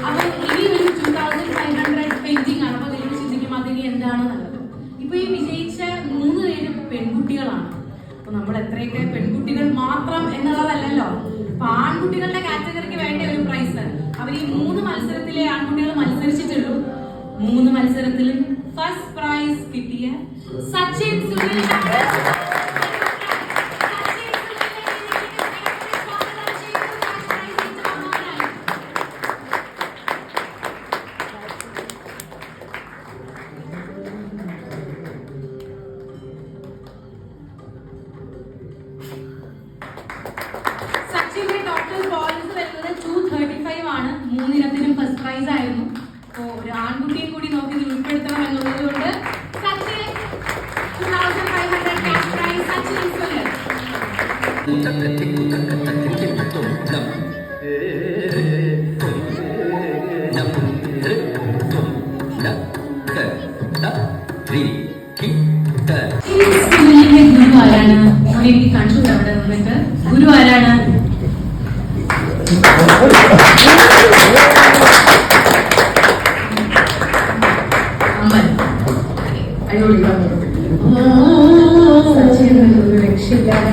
അപ്പൊ ഇനി ഒരു 2500 പെയിന്റിംഗ് ആണ്. അപ്പൊ നിങ്ങൾ ചിന്തിക്കും അതിന് എന്താണ് നല്ലത്. ഇപ്പൊ ഈ വിജയിച്ച 3 പേരും പെൺകുട്ടികളാണ്. അപ്പൊ നമ്മൾ എത്രയൊക്കെ പെൺകുട്ടികൾ മാത്രം എന്നുള്ളതല്ലല്ലോ, അപ്പൊ ആൺകുട്ടികളുടെ കാറ്റഗറിക്ക് വേണ്ട ഒരു പ്രൈസ് അവർ ഈ 3 മത്സരത്തിലെ ആൺകുട്ടികൾ മത്സരിച്ചിട്ടുള്ളൂ. 3 മത്സരത്തിലും ഫസ്റ്റ് പ്രൈസ് കിട്ടിയ സച്ചിൻ സുനിൽ ടോട്ടൽ പോയിന്റ്സ് വരുന്നത് 235 ആണ്. 3 ഇനത്തിനും ഫസ്റ്റ് പ്രൈസ് ആയിരുന്നു. അപ്പോ ഒരു ആൺകുട്ടിയെ കൂടി നോക്കി ഇത് ഉൾപ്പെടുത്തണം എന്നുള്ളതുകൊണ്ട് സച്ചിൻ 2500 ക്യാഷ് പ്രൈസ് സച്ചിൻ സുനിൽ. ഗുരു ആരാണ്? എനിക്ക് കണ്ടു അവിടെ നിന്നിട്ട് ഗുരു ആരാണ്? അമ്മൻ. രക്ഷയില്ലാതെ